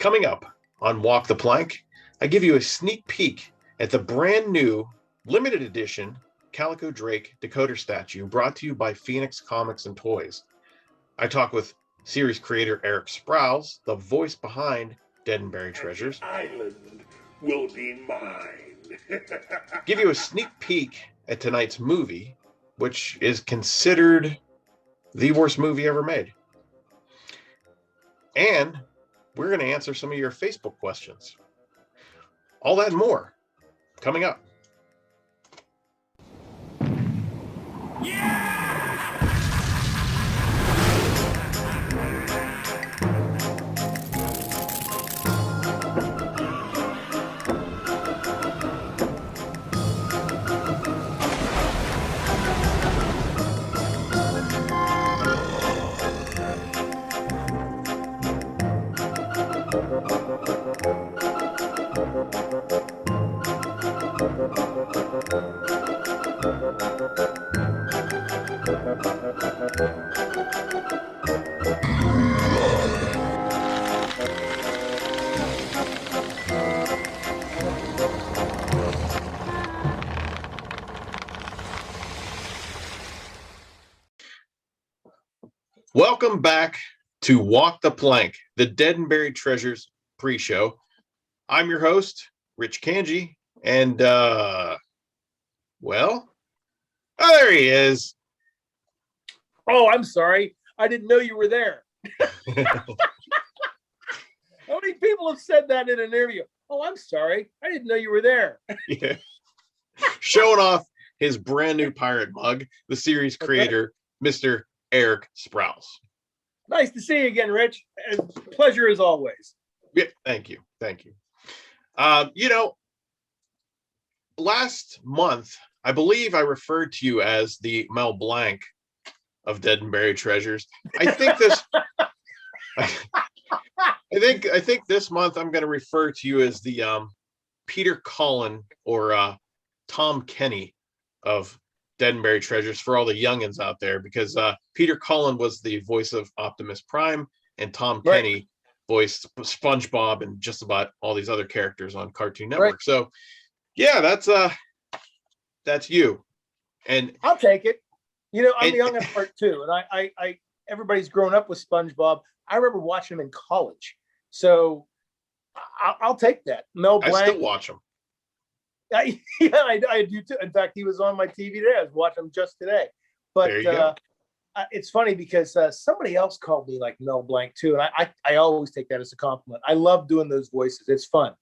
Coming up on Walk the Plank, I give you a sneak peek at the brand new limited edition Calico Drake decoder statue brought to you by Phoenix Comics and Toys. I talk with series creator Eric Sprouse, the voice behind Dead and Buried Treasures. The island will be mine. Give you a sneak peek at tonight's movie, which is considered the worst movie ever made. And we're going to answer some of your Facebook questions. All that and more coming up. Welcome back to Walk the Plank, the Dead and Buried Treasures pre-show. I'm your host, Rich Kanji, and there he is. Oh, I'm sorry. I didn't know you were there. How many people have said that in an interview? Oh, I'm sorry. I didn't know you were there. Yeah. Showing off his brand new pirate mug, the series creator, Mr. Eric Sprouse. Nice to see you again, Rich. Pleasure as always. Yeah, thank you. Last month, I believe I referred to you as the Mel Blanc of Dead and Buried Treasures. I think this month I'm going to refer to you as the Peter Cullen or Tom Kenny of Dead and Buried Treasures for all the youngins out there, because Peter Cullen was the voice of Optimus Prime and Tom Kenny voiced SpongeBob and just about all these other characters on Cartoon Network. Right. So yeah, that's you. And I'll take it. I'm the young at part too, and I everybody's grown up with SpongeBob. I remember watching him in college, so I'll take that. Mel Blanc. I still watch him. I do too. In fact, he was on my TV today. I was watching him just today. But There you go. It's funny because somebody else called me like Mel Blanc too, and I always take that as a compliment. I love doing those voices. It's fun.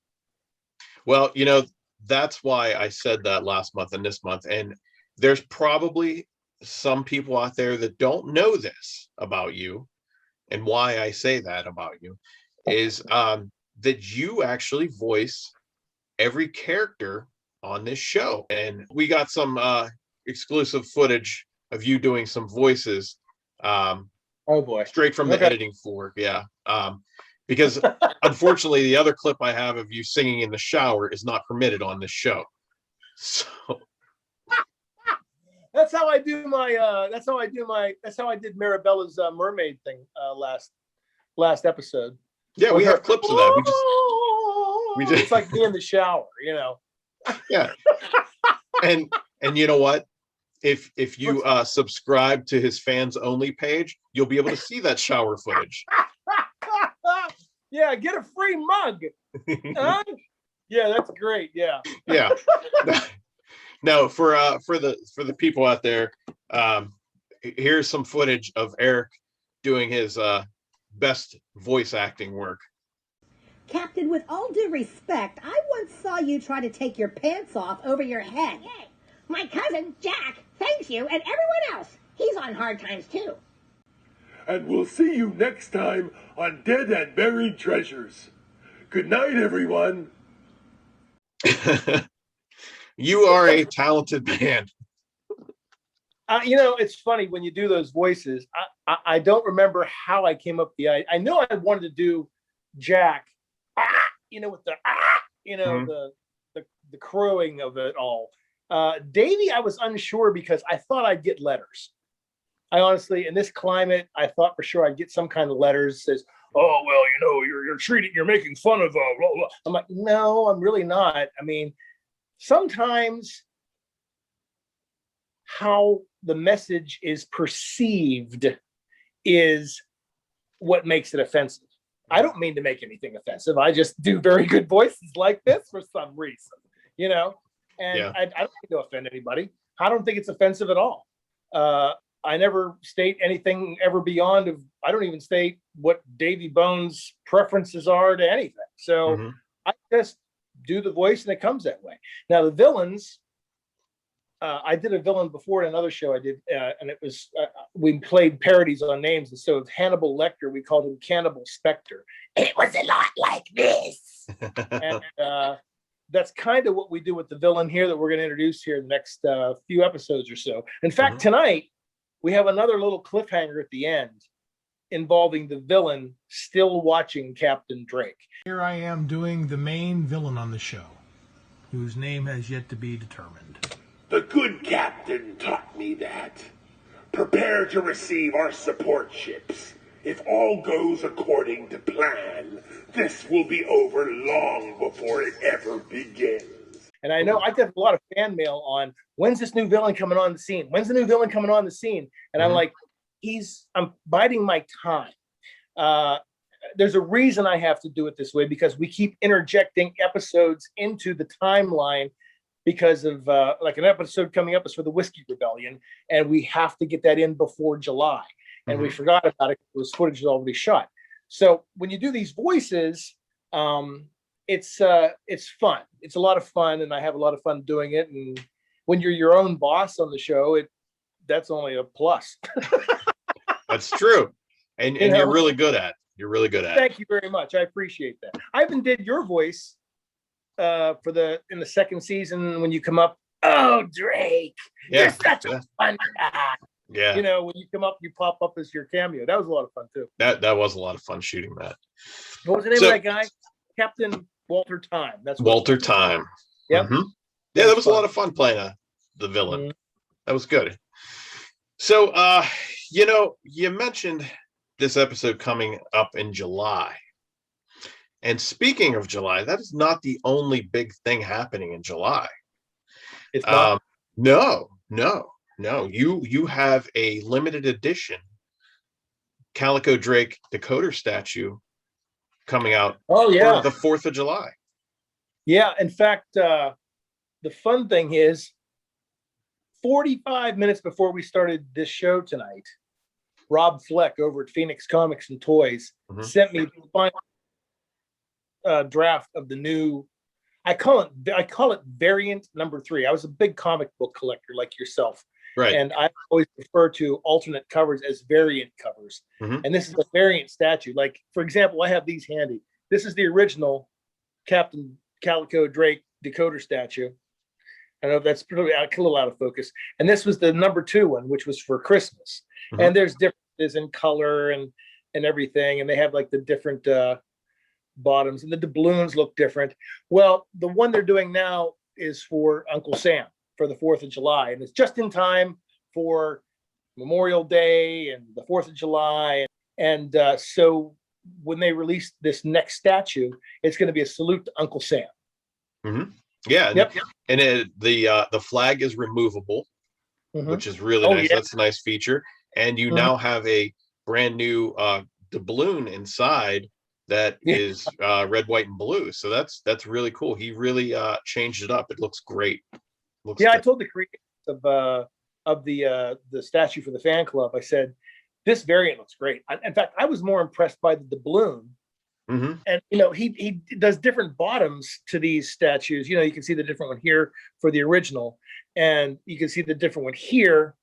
Well, that's why I said that last month and this month. And there's probably some people out there that don't know this about you. And why I say that about you is that you actually voice every character on this show. And we got some exclusive footage of you doing some voices. Oh boy. Straight from the editing floor. Yeah. Because unfortunately, the other clip I have of you singing in the shower is not permitted on this show. So that's how I do my. That's how I did Marabella's mermaid thing last episode. Yeah, we have clips of that. We just It's like me in the shower, Yeah. And you know what? If you subscribe to his fans only page, you'll be able to see that shower footage. Yeah, get a free mug. Huh? Yeah, that's great. Yeah. Yeah. No, for the people out there, here's some footage of Eric doing his best voice acting work. Captain, with all due respect, I once saw you try to take your pants off over your head. Yay! My cousin, Jack, thanks you, and everyone else. He's on hard times, too. And we'll see you next time on Dead and Buried Treasures. Good night, everyone. You are a talented man. It's funny when you do those voices. I don't remember how I came up with the idea. I know I wanted to do Jack, with the the crowing of it all. Davey, I was unsure because I thought I'd get letters. I honestly, in this climate, I thought for sure I'd get some kind of letters that says, oh well, you're making fun of blah, blah. I'm like, no, I'm really not. I mean, sometimes how the message is perceived is what makes it offensive. I don't mean to make anything offensive. I just do very good voices like this for some reason, and Yeah. I don't mean to offend anybody. I don't think it's offensive at all. I never state anything ever beyond I don't even state what Davy Bones' preferences are to anything. So Mhm. I just do the voice and it comes that way. Now the villains, I did a villain before in another show I did, and it was, we played parodies on names. And so of Hannibal Lecter, we called him Cannibal Spectre. It was a lot like this. And that's kind of what we do with the villain here that we're going to introduce here in the next few episodes or so. In fact, tonight, we have another little cliffhanger at the end involving the villain still watching Captain Drake. Here I am doing the main villain on the show, whose name has yet to be determined. The good captain taught me that. Prepare to receive our support ships. If all goes according to plan, this will be over long before it ever begins. And I know I get a lot of fan mail on, when's this new villain coming on the scene? When's the new villain coming on the scene? And I'm like, I'm biding my time. There's a reason I have to do it this way, because we keep interjecting episodes into the timeline because of like an episode coming up is for the Whiskey Rebellion, and we have to get that in before July. And we forgot about it. It was footage was already shot. So when you do these voices, it's fun. It's a lot of fun, and I have a lot of fun doing it. And when you're your own boss on the show, that's only a plus. That's true. And you're really good at it. You're really good at it. Thank you very much. I appreciate that. I even did your voice in the second season when you come up. Oh, Drake, you're such a fun guy. Yeah. When you come up, you pop up as your cameo. That was a lot of fun too. That was a lot of fun shooting that. What was the name of that guy? Captain Walter Time. That's Walter Time. Yep. Yeah, that was a lot of fun playing the villain. That was good. So, you mentioned this episode coming up in July. And speaking of July, that is not the only big thing happening in July. It's not. No. You have a limited edition Calico Drake decoder statue coming out Oh yeah, for the 4th of July. yeah. In fact, the fun thing is, 45 minutes before we started this show tonight, Rob Fleck over at Phoenix Comics and Toys sent me the final draft of the new. I call it variant number 3. I was a big comic book collector like yourself. Right. And I always refer to alternate covers as variant covers. And this is a variant statue. Like, for example, I have these handy. This is the original Captain Calico Drake decoder statue. I know that's a little out of focus. And this was the number 2 one, which was for Christmas. And there's differences in color and everything. And they have like the different bottoms, and the doubloons look different. Well, the one they're doing now is for Uncle Sam for the 4th of July. And it's just in time for Memorial Day and the 4th of July. And so when they release this next statue, it's going to be a salute to Uncle Sam. Yeah. Yep. And the flag is removable, which is really nice. Yeah. That's a nice feature. And you now have a brand new doubloon inside that is red, white, and blue. So that's really cool. He really changed it up. It looks great. I told the creators of the statue for the fan club, I said, this variant looks great. In fact, I was more impressed by the doubloon. And he does different bottoms to these statues. You can see the different one here for the original, and you can see the different one here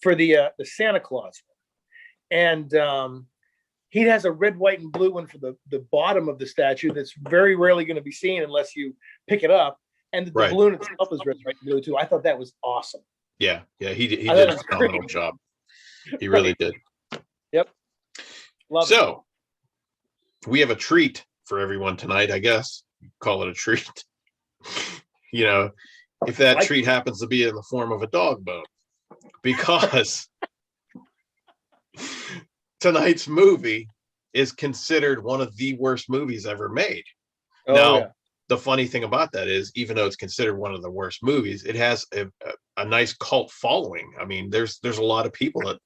for the Santa Claus one. And he has a red, white, and blue one for the bottom of the statue that's very rarely going to be seen unless you pick it up. And the balloon itself is red, white, and blue too. I thought that was awesome. Yeah, he did a phenomenal job. He really did. Yep. Love it. We have a treat for everyone tonight, I guess. Call it a treat. If that treat happens to be in the form of a dog bone. Because tonight's movie is considered one of the worst movies ever made. Oh, Now, yeah. the funny thing about that is, even though it's considered one of the worst movies, it has a nice cult following. I mean, there's a lot of people that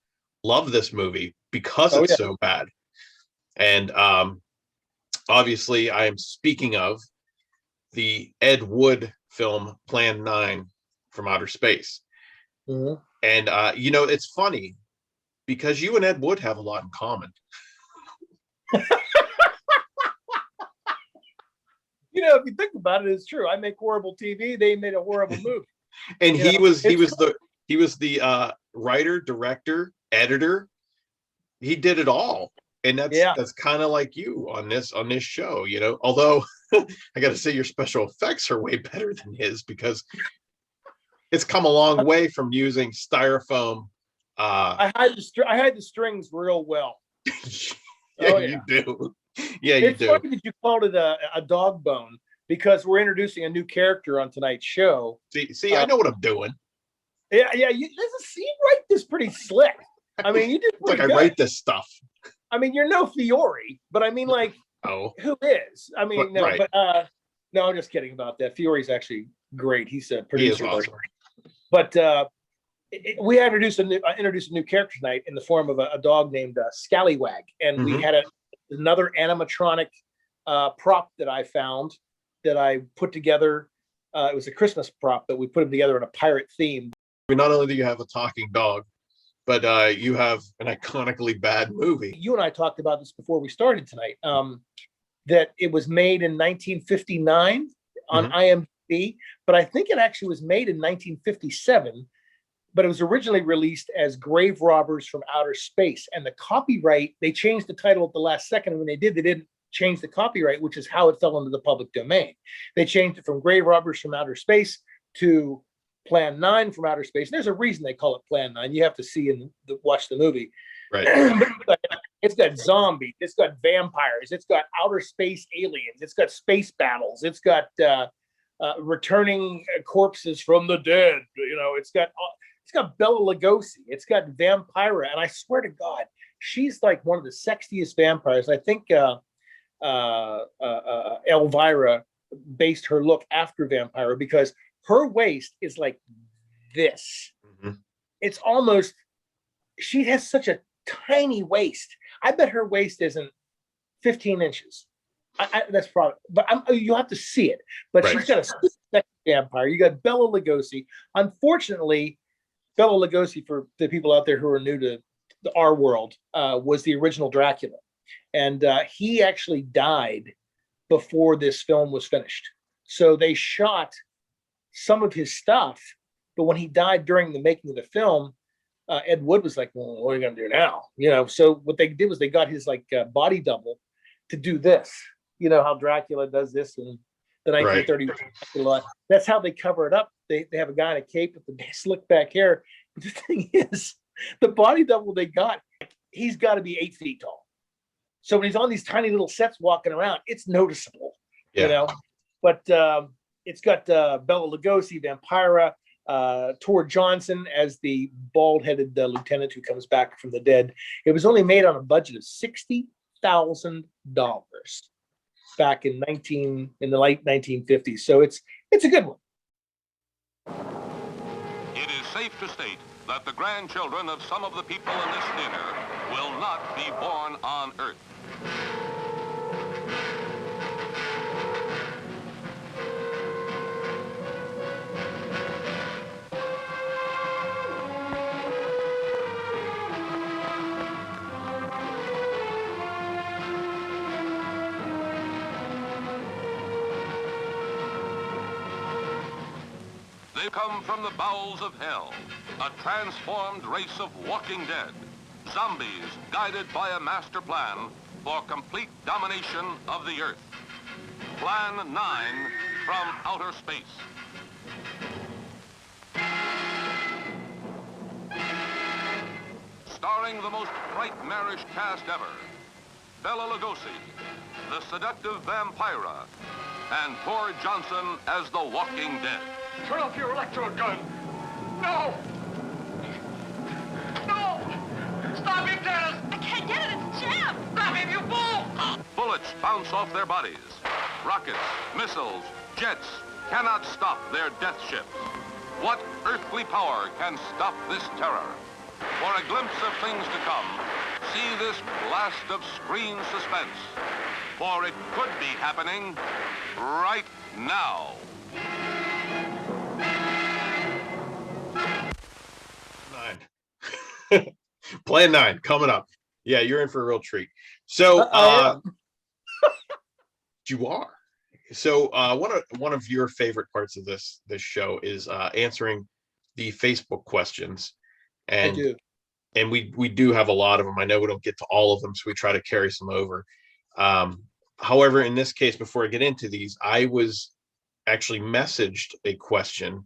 love this movie because Oh, it's yeah. so bad. And obviously, I am speaking of the Ed Wood film Plan 9 from Outer Space. Mhm. And it's funny because you and Ed Wood have a lot in common. If you think about it, it's true. I make horrible TV. They made a horrible movie. And You he know, was it's- the writer, director, editor. He did it all. And that's kind of like you on this show, although I got to say your special effects are way better than his, because it's come a long way from using styrofoam. I hide the strings real well. Yeah, Oh, you yeah. do. Yeah, you It's do. funny that you called it a dog bone, because we're introducing a new character on tonight's show. See, I know what I'm doing. Yeah. You write this pretty slick. I mean, you did It's like pretty I good. write this stuff. I mean, you're no Fiore, but I mean, like, Oh, who is? I mean, no, Right. but no, I'm just kidding about that. Fiore's actually great. He's a he is producer. awesome. But we introduced a new character tonight in the form of a dog named Scallywag, and we Mhm. had another animatronic prop that I found that I put together. It was a Christmas prop that we put them together in a pirate theme. I mean, not only do you have a talking dog, but you have an iconically bad movie. You and I talked about this before we started tonight. That it was made in 1959 on IMDb, but I think it actually was made in 1957. But it was originally released as Grave Robbers from Outer Space, and the copyright, they changed the title at the last second. And when they didn't change the copyright, which is how it fell into the public domain. They changed it from Grave Robbers from Outer Space to Plan 9 from Outer Space. And there's a reason they call it Plan 9. You have to see and watch the movie. Right. It's got zombies, it's got vampires, it's got outer space aliens, it's got space battles, it's got returning corpses from the dead. It's got Bella Lugosi, it's got Vampira, and I swear to God, she's like one of the sexiest vampires. I think Elvira based her look after Vampira, because her waist is like this. Mhm. It's almost, she has such a tiny waist. I bet her waist isn't 15 inches. That's probably, but you'll have to see it. But Right. she's got a sexy vampire. You got Bella Lugosi. Unfortunately, Bela Lugosi, for the people out there who are new to our world, was the original Dracula. And he actually died before this film was finished. So they shot some of his stuff, but when he died during the making of the film, Ed Wood was like, well, what are we going to do now? So what they did was they got his body double to do this. You know how Dracula does this in the 1930s. Right. That's how they cover it up. They have a guy in a cape with the slick back hair. But the thing is, the body double they got, he's got to be 8 feet tall. So when he's on these tiny little sets walking around, it's noticeable, But it's got Bela Lugosi, Vampira, Tor Johnson as the bald-headed lieutenant who comes back from the dead. It was only made on a budget of $60,000 back in the late 1950s. So it's a good one. It is safe to state that the grandchildren of some of the people in this dinner will not be born on Earth. They come from the bowels of hell, a transformed race of walking dead, zombies guided by a master plan for complete domination of the Earth. Plan 9 from Outer Space. Starring the most nightmarish cast ever, Bela Lugosi, the seductive Vampira, and Tor Johnson as the Walking Dead. Turn off your electrode gun! No! No! Stop him, Dennis! I can't get it, it's jammed! Grab him, you fool! bounce off their bodies. Rockets, missiles, jets cannot stop their death ships. What earthly power can stop this terror? For a glimpse of things to come, see this blast of screen suspense. For it could be happening right now. 9. Plan 9 coming up. Yeah, you're in for a real treat. So you are. So one of your favorite parts of this show is answering the Facebook questions. And I do. And we do have a lot of them. I know we don't get to all of them, so we try to carry some over. However, in this case, before I get into these, I was actually messaged a question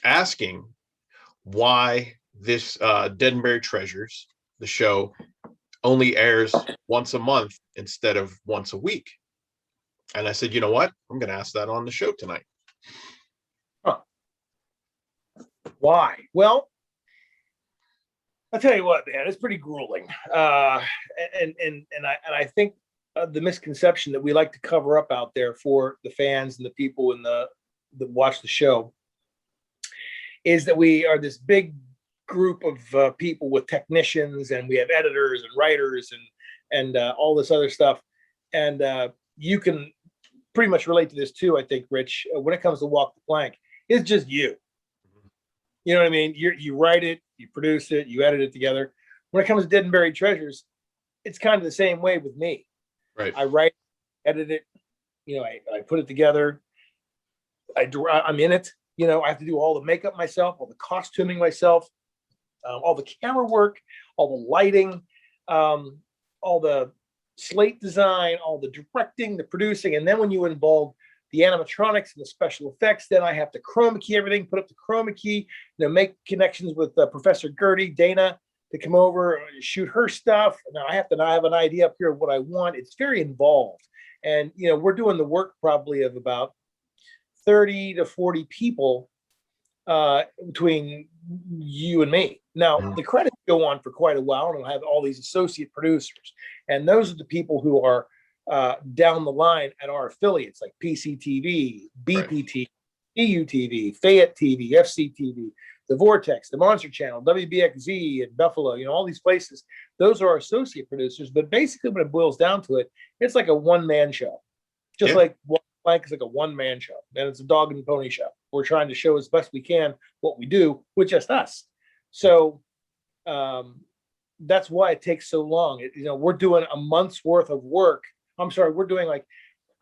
asking why this Dead and Buried Treasures, the show, only airs once a month instead of once a week. And I said, you know what? I'm going to ask that on the show tonight. Huh. Why? Well, I'll tell you what, man, it's pretty grueling. And I think the misconception that we like to cover up out there for the fans and the people that watch the show is that we are this big group of people with technicians, and we have editors and writers and all this other stuff. And you can pretty much relate to this too, I think, Rich. When it comes to Walk the Plank, it's just you. You know what I mean? You write it, you produce it, you edit it together. When it comes to Dead and Buried Treasures, it's kind of the same way with me. Right. I write, edit it, I put it together. I'm in it. I have to do all the makeup myself, all the costuming myself, all the camera work, all the lighting, all the slate design, all the directing, the producing. And then when you involve the animatronics and the special effects, then I have to chroma key everything, put up the chroma key, make connections with Professor Gertie, Dana, to come over and shoot her stuff. Now I have an idea up here of what I want. It's very involved. And, we're doing the work probably of about 30 to 40 people between you and me. Now, the credits go on for quite a while, and I'll have all these associate producers. And those are the people who are down the line at our affiliates like PCTV, BPT, EUTV, Fayette TV, FCTV, The Vortex, The Monster Channel, WBXZ in Buffalo, all these places. Those are our associate producers. But basically, when it boils down to it, it's like a one-man show. Just like Walk the Plank is like a one-man show. And it's a dog and pony show. We're trying to show as best we can what we do with just us. So that's why it takes so long. We're doing a month's worth of work. I'm sorry, we're doing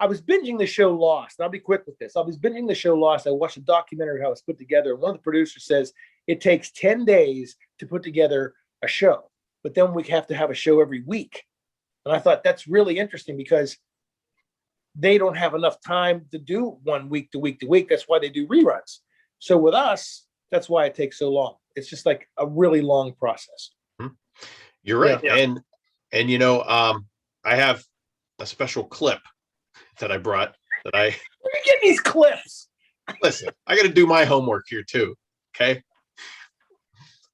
I was binging the show Lost. And I'll be quick with this. I was binging the show Lost. I watched a documentary how it's put together. One of the producers says it takes 10 days to put together a show, but then we have to have a show every week. And I thought that's really interesting because they don't have enough time to do one week to week to week. That's why they do reruns. So with us, that's why it takes so long. It's just like a really long process. You're right. Yeah. And I have a special clip that I brought that Where you get these clips? listen, I got to do my homework here too. Okay.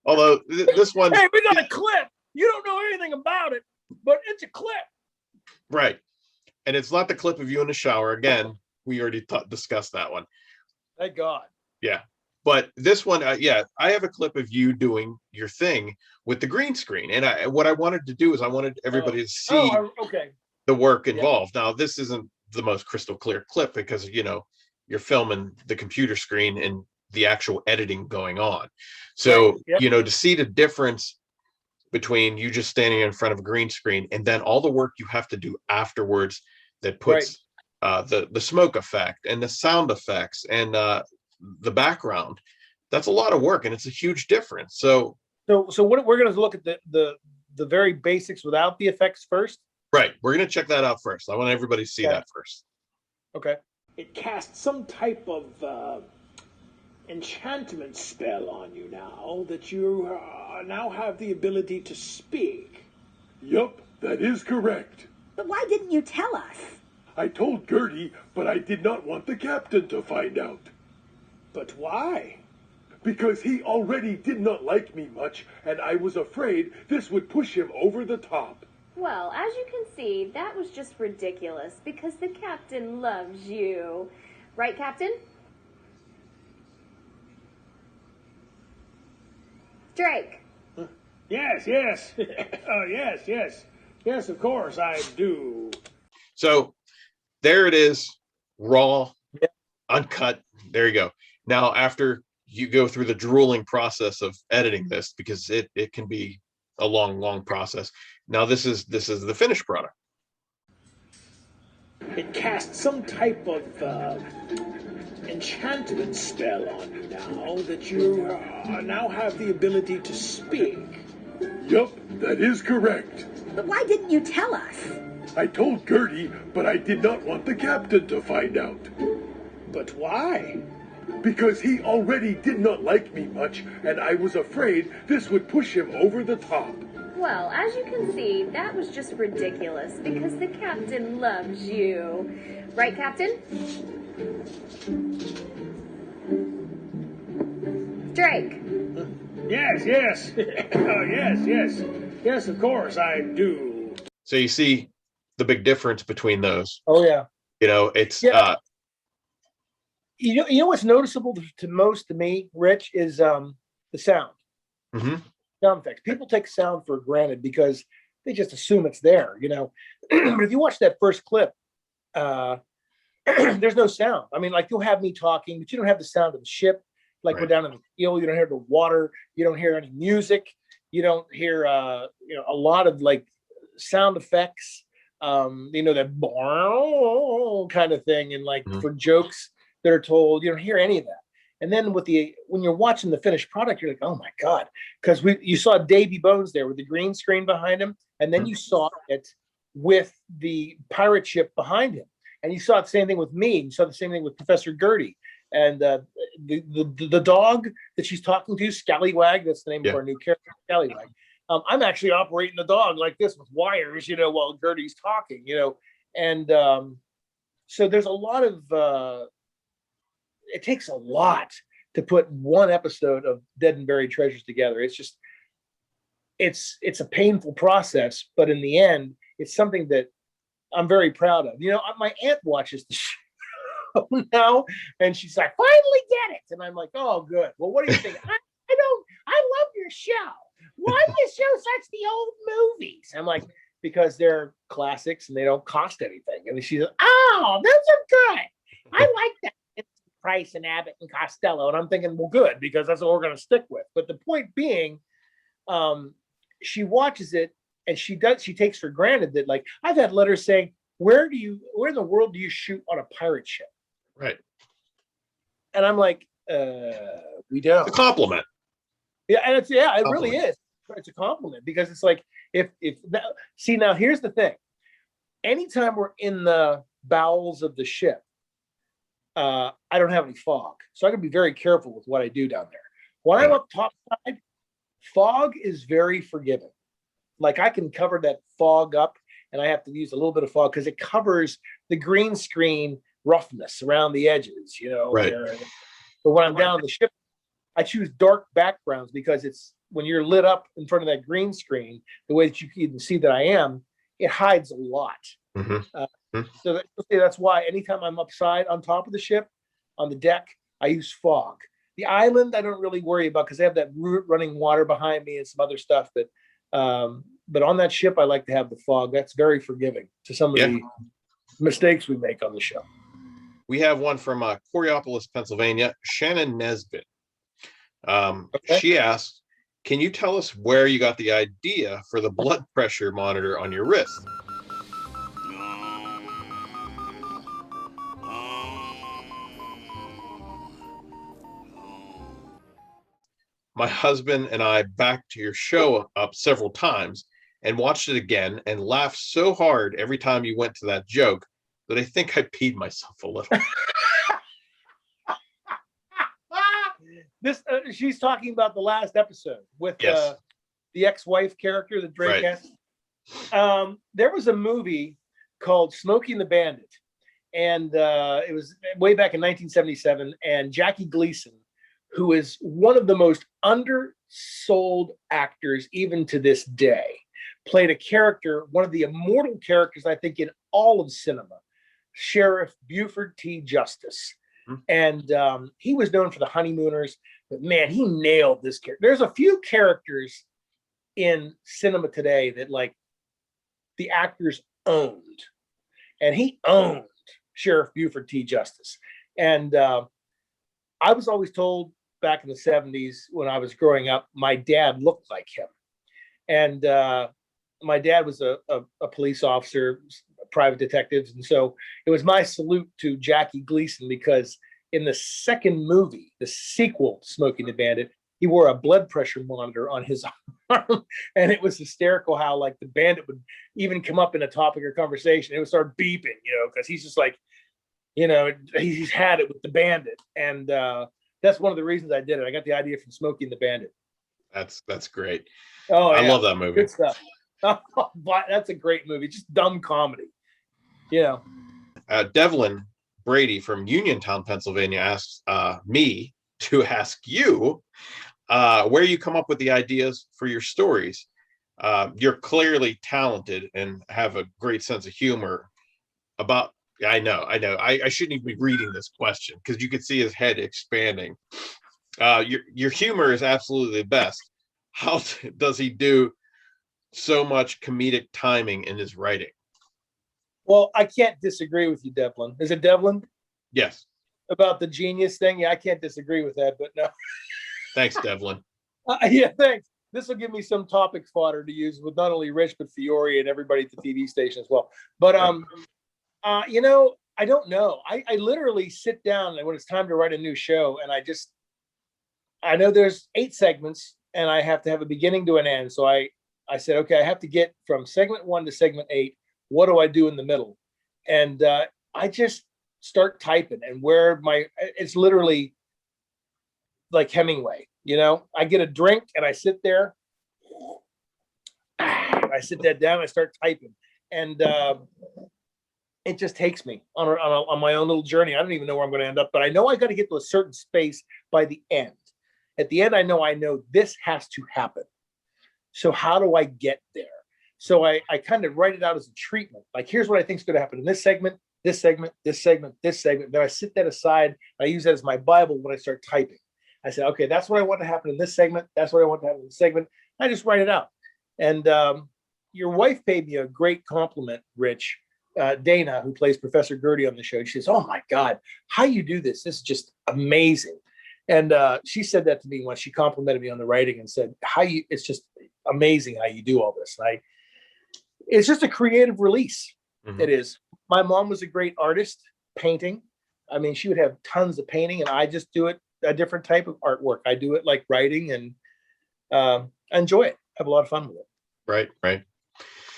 Although this one, Hey, we got a clip. You don't know anything about it, but it's a clip. right. And it's not the clip of you in the shower. Again, we already discussed that one. Thank God. Yeah. But this one, I have a clip of you doing your thing with the green screen. And what I wanted to do is I wanted everybody to see Okay. the work involved. Now, this isn't the most crystal clear clip because, you're filming the computer screen and the actual editing going on. So, to see the difference between you just standing in front of a green screen and then all the work you have to do afterwards that puts the smoke effect and the sound effects and the background, that's a lot of work and it's a huge difference. So what we're going to look at the very basics without the effects first. Right. We're going to check that out first. I want everybody to see that first. Okay. It casts some type of enchantment spell on you now that you now have the ability to speak. Yup, that is correct. But why didn't you tell us? I told Gertie, but I did not want the captain to find out. But why? Because he already did not like me much, and I was afraid this would push him over the top. Well, as you can see, that was just ridiculous because the captain loves you. Right, Captain? Drake. Yes, yes. Oh, yes, yes. Yes, of course, I do. So there it is, raw, uncut. There you go. Now, after you go through the drooling process of editing this, because it can be a long process. Now this is the finished product. It casts some type of enchantment spell on you now that you now have the ability to speak. Yup, that is correct. But why didn't you tell us? I told Gertie, but I did not want the captain to find out. But why? Because he already did not like me much, and I was afraid this would push him over the top. Well, as you can see, that was just ridiculous because the captain loves you. Right, Captain? Drake. Yes, yes. Oh, yes, yes. Yes, of course, I do. So you see the big difference between those. Oh yeah. You know, it's you know what's noticeable to me, Rich, is the sound. Mm-hmm. Sound effects. People take sound for granted because they just assume it's there, you know. But if you watch that first clip, there's no sound. I mean, like you'll have me talking, but you don't have the sound of the ship. Like we're down in the field, you don't hear the water, you don't hear any music, you don't hear a lot of like sound effects, that kind of thing, and like for jokes that are told, you don't hear any of that. And then when you're watching the finished product, you're like, oh my God, because you saw Davy Bones there with the green screen behind him, and then you saw it with the pirate ship behind him, and you saw the same thing with me. You saw the same thing with Professor Gertie. And the dog that she's talking to, Scallywag, that's the name of our new character, Scallywag. I'm actually operating the dog like this with wires, while Gertie's talking, And so there's a lot of, it takes a lot to put one episode of Dead and Buried Treasures together. It's just, it's a painful process, but in the end, it's something that I'm very proud of. My aunt watches the show now, and she's like, finally get it. And I'm like, oh, good. Well, what do you think? I love your show. Why do you show such the old movies? I'm like, because they're classics and they don't cost anything. And she's like, oh, those are good. I like that. It's Price and Abbott and Costello. And I'm thinking, well, good, because that's what we're going to stick with. But the point being, she watches it and she takes for granted that, like, I've had letters saying, where in the world do you shoot on a pirate ship? Right. And I'm like, we don't. It's a compliment. Yeah, and it really is. It's a compliment because it's like now here's the thing. Anytime we're in the bowels of the ship, I don't have any fog. So I gotta be very careful with what I do down there. When I'm up top side, fog is very forgiving. Like I can cover that fog up, and I have to use a little bit of fog because it covers the green screen roughness around the edges, Right. But when I'm down on the ship, I choose dark backgrounds because it's when you're lit up in front of that green screen, the way that you can see that I am, it hides a lot. Mm-hmm. So that's why anytime I'm on top of the ship, on the deck, I use fog. The island, I don't really worry about because I have that running water behind me and some other stuff. But on that ship, I like to have the fog. That's very forgiving to some of the mistakes we make on the show. We have one from Coriopolis, Pennsylvania, Shannon Nesbitt. She asks, can you tell us where you got the idea for the blood pressure monitor on your wrist? My husband and I backed your show up several times and watched it again and laughed so hard every time you went to that joke that I think I peed myself a little. She's talking about the last episode with the ex-wife character that Drake has. There was a movie called Smokey and the Bandit, and it was way back in 1977. And Jackie Gleason, who is one of the most undersold actors even to this day, played a character, one of the immortal characters, I think, in all of cinema, Sheriff Buford T. Justice. And he was known for The Honeymooners, but man, he nailed this character. There's a few characters in cinema today that like the actors owned, and he owned Sheriff Buford T. Justice. And I was always told back in the 70s when I was growing up, my dad looked like him. And my dad was a police officer, private detectives. And so it was my salute to Jackie Gleason, because in the second movie, the sequel to Smokey and the Bandit, he wore a blood pressure monitor on his arm. And it was hysterical how like the bandit would even come up in a topic or conversation. It would start beeping, because he's just like, he's had it with the bandit. And that's one of the reasons I did it. I got the idea from Smokey and the Bandit. That's great. Oh, I love that movie. Good stuff. That's a great movie. Just dumb comedy. Devlin Brady from Uniontown, Pennsylvania asks me to ask you where you come up with the ideas for your stories. You're clearly talented and have a great sense of humor. I know. I shouldn't even be reading this question because you could see his head expanding. Your humor is absolutely the best. How does he do so much comedic timing in his writing? Well, I can't disagree with you, Devlin. Is it Devlin? Yes. About the genius thing? Yeah, I can't disagree with that, but no. Thanks, Devlin. Yeah, thanks. This will give me some topic fodder to use with not only Rich, but Fiore and everybody at the TV station as well. But, I don't know. I literally sit down and when it's time to write a new show, and I know there's 8 segments and I have to have a beginning to an end. So I said, okay, I have to get from segment 1 to segment 8. What do I do in the middle? And I just start typing, and it's literally like Hemingway, I get a drink and I sit there, I sit that down, I start typing, and it just takes me on my own little journey. I don't even know where I'm going to end up, but I know I got to get to a certain space by the end. At the end, I know this has to happen. So how do I get there? So I kind of write it out as a treatment. Like, here's what I think is going to happen in this segment, this segment, this segment, this segment. Then I sit that aside. I use that as my Bible when I start typing. I say, okay, that's what I want to happen in this segment. That's what I want to happen in this segment. I just write it out. And your wife paid me a great compliment, Rich. Dana, who plays Professor Gertie on the show. She says, oh my God, how you do this? This is just amazing. And she said that to me when she complimented me on the writing and said, it's just amazing how you do all this. And it's just a creative release. Mm-hmm. It is. My mom was a great artist, painting. I mean, she would have tons of painting, and I just do it a different type of artwork. I do it like writing, and I enjoy it. Have a lot of fun with it. Right.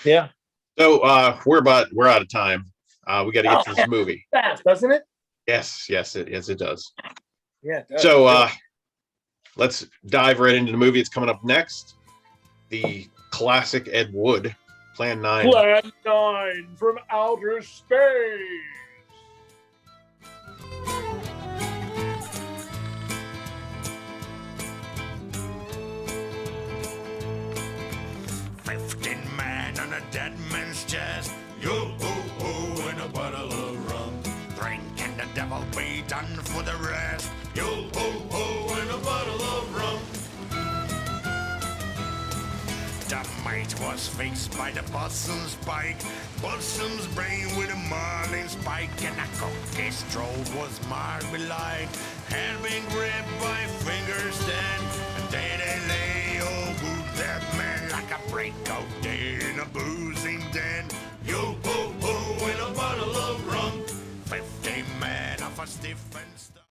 Yeah. So we're out of time. We got to get to this movie. Fast, doesn't it? Yes, it does. Yeah. It does. So let's dive right into the movie. It's coming up next. The classic Ed Wood, Plan 9. Plan 9 from outer space. On a dead man's chest, yo-ho-ho, and a bottle of rum. Drink and the devil be done for the rest, yo-ho-ho, and a bottle of rum. The mate was fixed by the possum's spike, possum's brain with a marlin spike, and a cookie's throat was marred with light, hand being gripped by fingers then, and they lay old good dead man like a breakout day in a boozing den. Yo ho ho, and a bottle of rum. 50 men off a stiff and